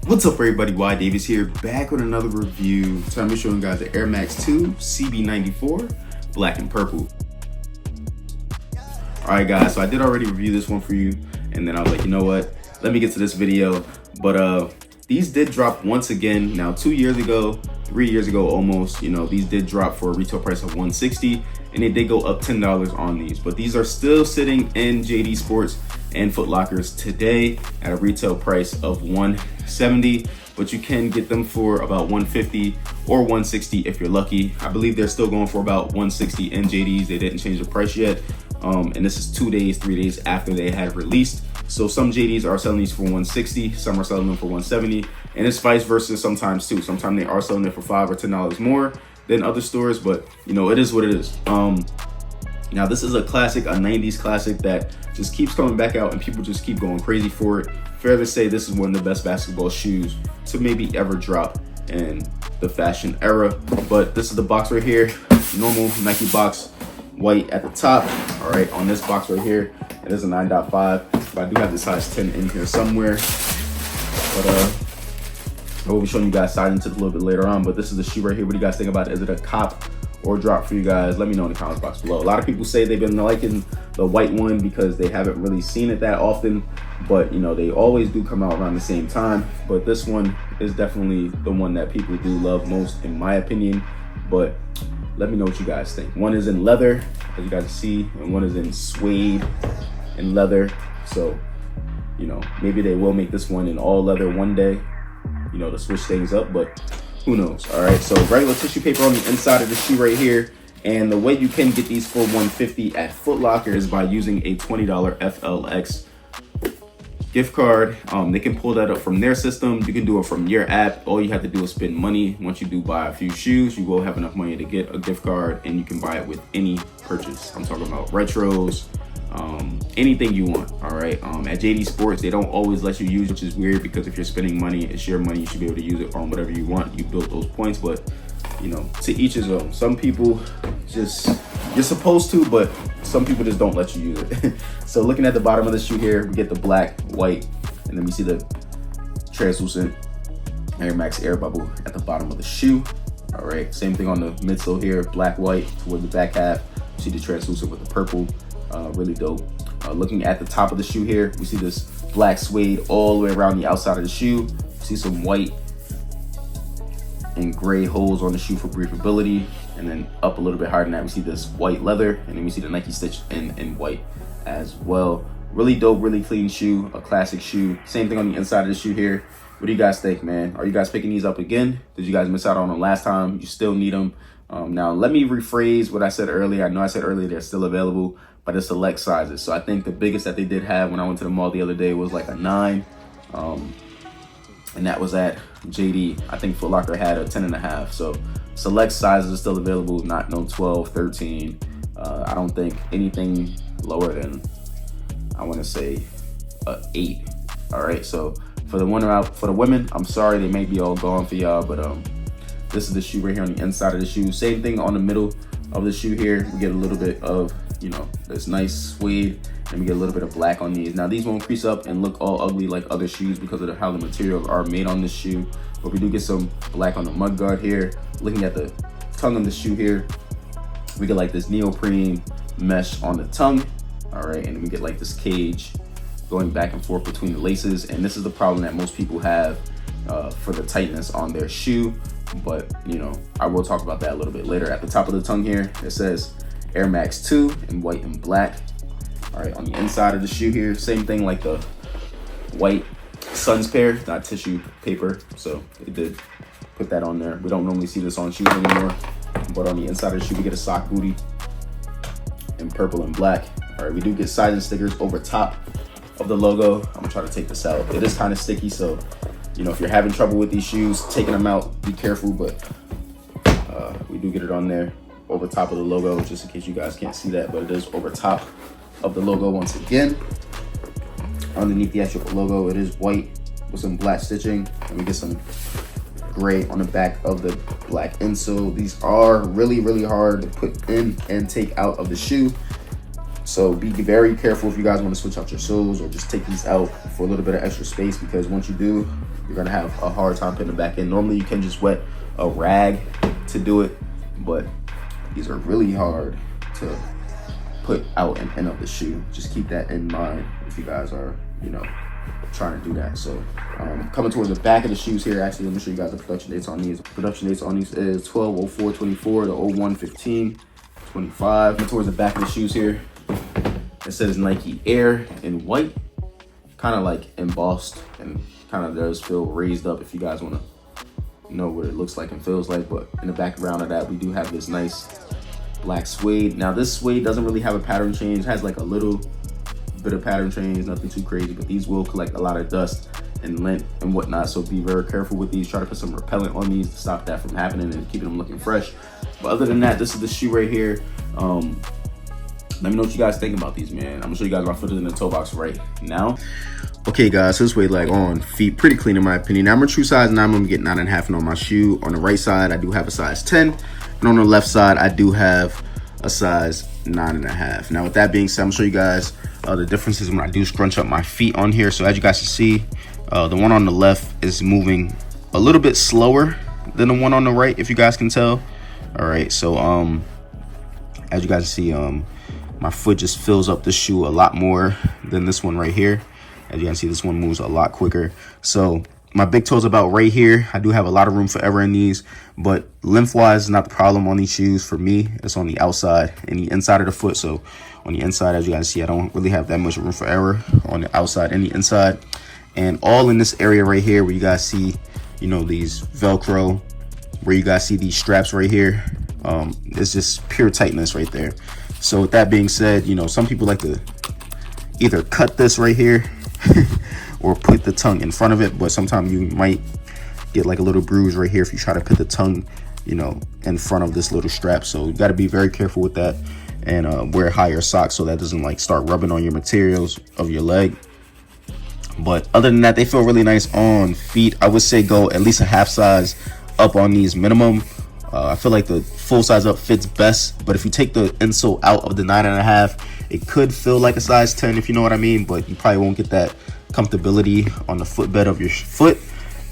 What's up everybody, whydavis here, back with another review. So I'm showing you guys the Air Max 2 CB94 black and purple. Alright guys, so I did already review this one for you, and then I was like, you know what, let me get to this video. But these did drop once again. Now 2 years ago, 3 years ago almost, these did drop for a retail price of $160, and they did go up $10 on these, but these are still sitting in JD Sports and Foot Lockers today at a retail price of $170, but you can get them for about $150 or $160 if you're lucky. I believe they're still going for about $160 in JDs. They didn't change the price yet, and this is 2 days, 3 days after they had released. So some JDs are selling these for $160, some are selling them for $170, and it's vice versa sometimes too. Sometimes they are selling it for $5 or $10 more than other stores, but it is what it is. Now this is a classic, a 90s classic that just keeps coming back out and people just keep going crazy for it. Fair to say this is one of the best basketball shoes to maybe ever drop in the fashion era. But this is the box right here, normal Nike box, white at the top. All right, on this box right here, it is a 9.5, but I do have the size 10 in here somewhere. But I will be showing you guys sizing tips a little bit later on. But this is the shoe right here. What do you guys think about it? Is it a cop or drop for you guys? Let me know in the comments box below. A lot of people say they've been liking the white one because they haven't really seen it that often, but they always do come out around the same time. But this one is definitely the one that people do love most, in my opinion. But let me know what you guys think. One is in leather, as you guys see, and one is in suede and leather. So maybe they will make this one in all leather one day, to switch things up, but who knows? All right, so regular tissue paper on the inside of the shoe right here. And the way you can get these for $150 at Foot Locker is by using a $20 FLX gift card. They can pull that up from their system. You can do it from your app. All you have to do is spend money. Once you do buy a few shoes, you will have enough money to get a gift card, and you can buy it with any purchase. I'm talking about retros, anything you want. All right, at JD Sports, they don't always let you use, which is weird, because if you're spending money, it's your money. You should be able to use it on whatever you want. You built those points, but to each his own. Some people you're supposed to, but some people just don't let you use it. So looking at the bottom of the shoe here, we get the black, white, and then we see the translucent Air Max air bubble at the bottom of the shoe. All right, same thing on the midsole here, black, white toward the back half. You see the translucent with the purple, really dope. Looking at the top of the shoe here, we see this black suede all the way around the outside of the shoe. See some white and gray holes on the shoe for breathability, and then up a little bit higher than that, we see this white leather, and then we see the Nike stitch in white as well. Really dope, really clean shoe, a classic shoe. Same thing on the inside of the shoe here. What do you guys think, man? Are you guys picking these up again? Did you guys miss out on them last time? You still need them. Now let me rephrase what I said earlier. I know I said earlier they're still available, but they're select sizes. So I think the biggest that they did have when I went to the mall the other day was like a 9. And that was at JD. I think Foot Locker had a 10.5. So select sizes are still available, not no 12, 13. I don't think anything lower than, I want to say, 8. All right, so for the women, I'm sorry, they may be all gone for y'all, but this is the shoe right here on the inside of the shoe. Same thing on the middle of the shoe here. We get a little bit of this nice suede, and we get a little bit of black on these. Now these won't crease up and look all ugly like other shoes because of how the materials are made on this shoe, but we do get some black on the mud guard here. Looking at the tongue of the shoe here, we get like this neoprene mesh on the tongue. All right, and then we get like this cage going back and forth between the laces, and this is the problem that most people have for the tightness on their shoe. But I will talk about that a little bit later. At the top of the tongue here, it says Air Max 2 in white and black. All right, on the inside of the shoe here, same thing like the white Suns pair, not tissue paper, so it did put that on there. We don't normally see this on shoes anymore, but on the inside of the shoe, we get a sock booty in purple and black. All right, we do get sizing stickers over top of the logo. I'm gonna try to take this out. It is kind of sticky, so if you're having trouble with these shoes, taking them out, be careful, but we do get it on there over top of the logo, just in case you guys can't see that, but it is over top of the logo once again. Underneath the actual logo, it is white with some black stitching, and we get some gray on the back of the black insole. These are really, really hard to put in and take out of the shoe. So be very careful if you guys want to switch out your soles or just take these out for a little bit of extra space, because once you do, you're gonna have a hard time putting them back in. Normally you can just wet a rag to do it, but these are really hard to put out and in of the shoe. Just keep that in mind if you guys are, you know, trying to do that. So coming towards the back of the shoes here, actually let me show you guys the production dates on these. Production dates on these is 12/04/24 to 01/15/25. Coming towards the back of the shoes here, it says Nike Air in white, kind of like embossed, and kind of does feel raised up if you guys want to know what it looks like and feels like. But in the background of that, we do have this nice black suede. Now this suede doesn't really have a pattern change. It has like a little bit of pattern change, nothing too crazy, but these will collect a lot of dust and lint and whatnot. So be very careful with these. Try to put some repellent on these to stop that from happening and keeping them looking fresh. But other than that, this is the shoe right here. Let me know what you guys think about these, man. I'm gonna show you guys my foot in the toe box right now. Okay guys, so this way, like on feet, pretty clean in my opinion. Now I'm a true size 9, I'm gonna get 9.5 on my shoe. On the right side, I do have a size 10. And on the left side, I do have a size 9.5. Now with that being said, I'm gonna show you guys the differences when I do scrunch up my feet on here. So as you guys can see, the one on the left is moving a little bit slower than the one on the right, if you guys can tell. All right, so as you guys see, my foot just fills up the shoe a lot more than this one right here. As you can see, this one moves a lot quicker. So my big toe's about right here. I do have a lot of room for error in these, but lengthwise is not the problem on these shoes for me. It's on the outside and the inside of the foot. So on the inside, as you guys see, I don't really have that much room for error on the outside and the inside. And all in this area right here where you guys see, you know, these Velcro, where you guys see these straps right here, it's just pure tightness right there. So with that being said, you know, some people like to either cut this right here or put the tongue in front of it, but sometimes you might get like a little bruise right here if you try to put the tongue, you know, in front of this little strap. So you got to be very careful with that, and wear higher socks so that doesn't like start rubbing on your materials of your leg. But other than that, they feel really nice on feet. I would say go at least a half size up on these minimum. I feel like the full size up fits best, but if you take the insole out of the 9.5, it could feel like a size 10, if you know what I mean, but you probably won't get that comfortability on the footbed of your foot.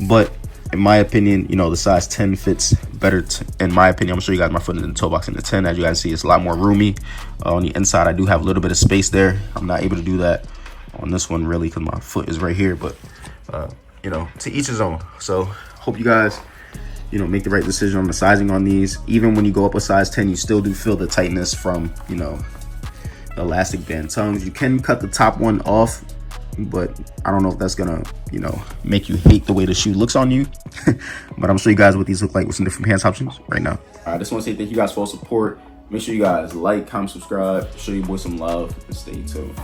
But in my opinion, you know, the size 10 fits better in my opinion. I'm gonna show you guys my foot in the toe box in the 10. As you guys see, it's a lot more roomy. On the inside, I do have a little bit of space there. I'm not able to do that on this one really because my foot is right here, but you know, to each his own. So hope you guys, you know, make the right decision on the sizing on these. Even when you go up a size 10, you still do feel the tightness from, you know, the elastic band tongues. You can cut the top one off, but I don't know if that's gonna, you know, make you hate the way the shoe looks on you. But I'm gonna show you guys what these look like with some different pants options right now. I just want to say thank you guys for all support. Make sure you guys like, comment, subscribe, show your boy some love, and stay tuned.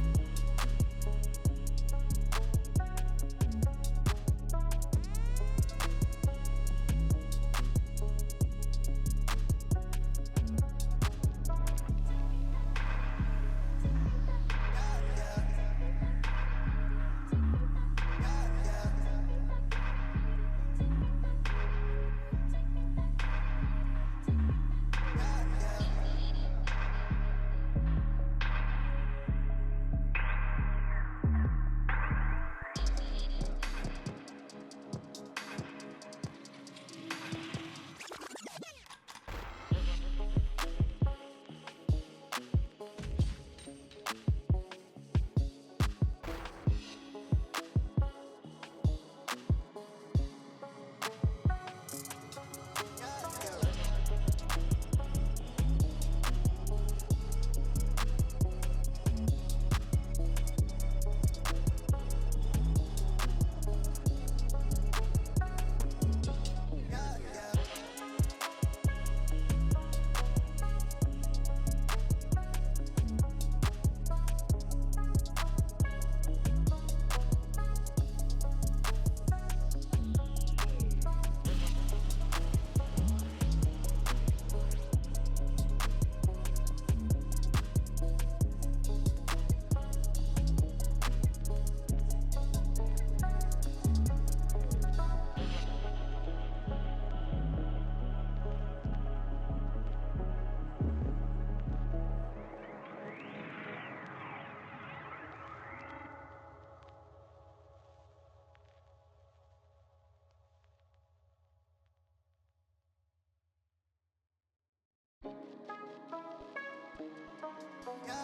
Yeah.